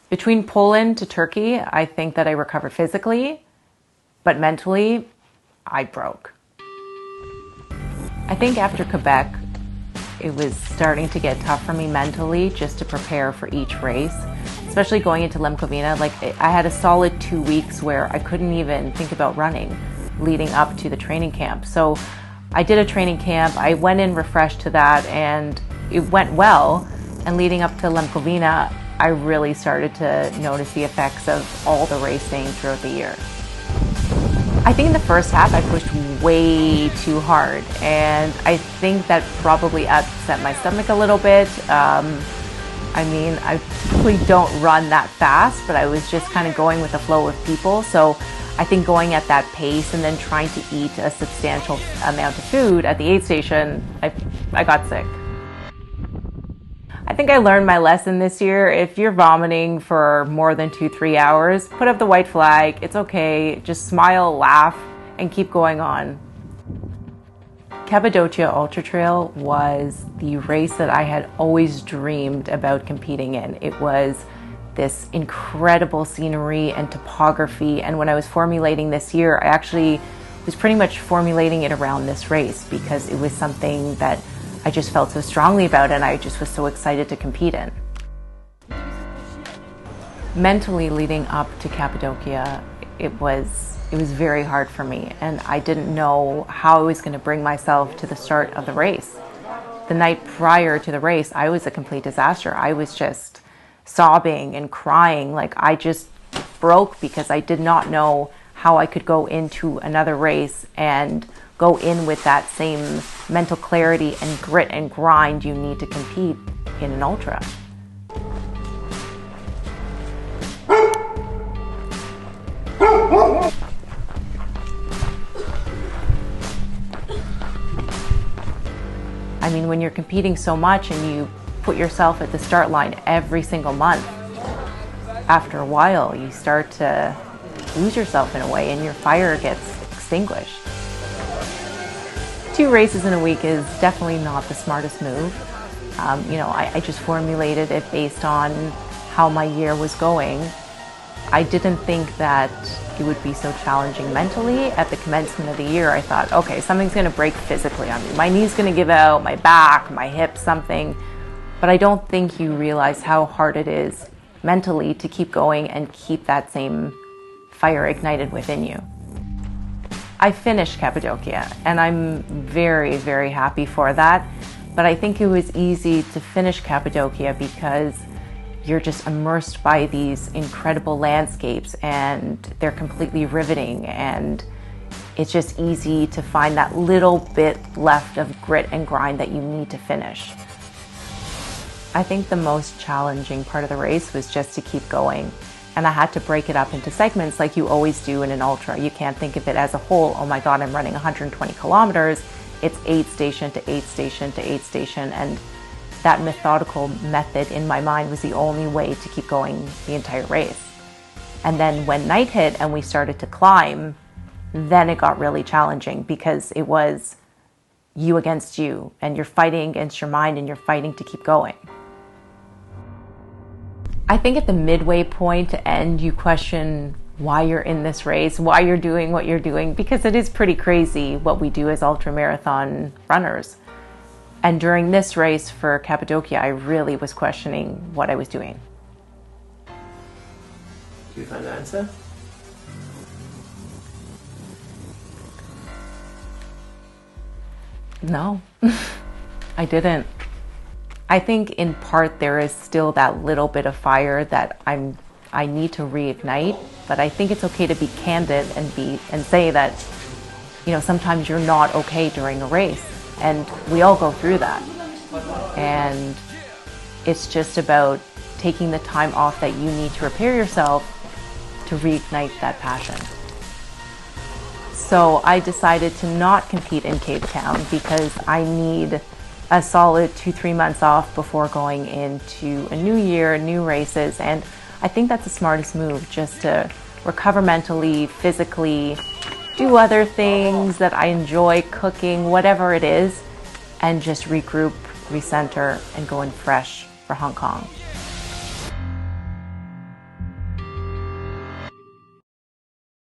Between Poland to Turkey, I think that I recovered physically, but mentally, I broke. I think after Quebec, it was starting to get tough for me mentally just to prepare for each race, especially going into Lemkovina. Like, I had a solid 2 weeks where I couldn't even think about running leading up to the training camp. So I did a training camp, I went in refreshed to that, and it went well. And leading up to Lemkovina, I really started to notice the effects of all the racing throughout the year. I think in the first half I pushed way too hard, and I think that probably upset my stomach a little bit. I mean, I typically don't run that fast, but I was just kind of going with the flow of people. So I think going at that pace and then trying to eat a substantial amount of food at the aid station, I got sick. I think I learned my lesson this year. If you're vomiting for more than 2-3 hours, put up the white flag. It's okay. Just smile, laugh, and keep going on. Cappadocia Ultra Trail was the race that I had always dreamed about competing in. It was this incredible scenery and topography, and when I was formulating this year, I actually was pretty much formulating it around this race because it was something that I just felt so strongly about, and I just was so excited to compete in. Mentally leading up to Cappadocia, it was very hard for me, and I didn't know how I was going to bring myself to the start of the race. The night prior to the race, I was a complete disaster. I was just sobbing and crying, like I just broke because I did not know how I could go into another race and go in with that same mental clarity and grit and grind you need to compete in an ultra. I mean, when you're competing so much and you put yourself at the start line every single month, after a while you start to lose yourself in a way and your fire gets extinguished. 2 races in a week is definitely not the smartest move. I just formulated it based on how my year was going. I didn't think that it would be so challenging mentally. At the commencement of the year, I thought, okay, something's gonna break physically on me. My knee's gonna give out, my back, my hip, something. But I don't think you realize how hard it is mentally to keep going and keep that same fire ignited within you. I finished Cappadocia, and I'm very, very happy for that. But I think it was easy to finish Cappadocia because you're just immersed by these incredible landscapes, and they're completely riveting, and it's just easy to find that little bit left of grit and grind that you need to finish. I think the most challenging part of the race was just to keep going. And I had to break it up into segments like you always do in an ultra. You can't think of it as a whole, oh my God, I'm running 120 kilometers. It's aid station to aid station to aid station. And that methodical method in my mind was the only way to keep going the entire race. And then when night hit and we started to climb, then it got really challenging because it was you against you, and you're fighting against your mind and you're fighting to keep going. I think at the midway point to end, you question why you're in this race, why you're doing what you're doing, because it is pretty crazy what we do as ultramarathon runners. And during this race for Cappadocia, I really was questioning what I was doing. Do you find the answer? No, I didn't. I think in part there is still that little bit of fire that I need to reignite, but I think it's okay to be candid and say that, sometimes you're not okay during a race, and we all go through that. And it's just about taking the time off that you need to repair yourself to reignite that passion. So I decided to not compete in Cape Town because I need a solid 2-3 months off before going into a new year, new races. And I think that's the smartest move, just to recover mentally, physically, do other things that I enjoy, cooking, whatever it is, and just regroup, recenter, and go in fresh for Hong Kong.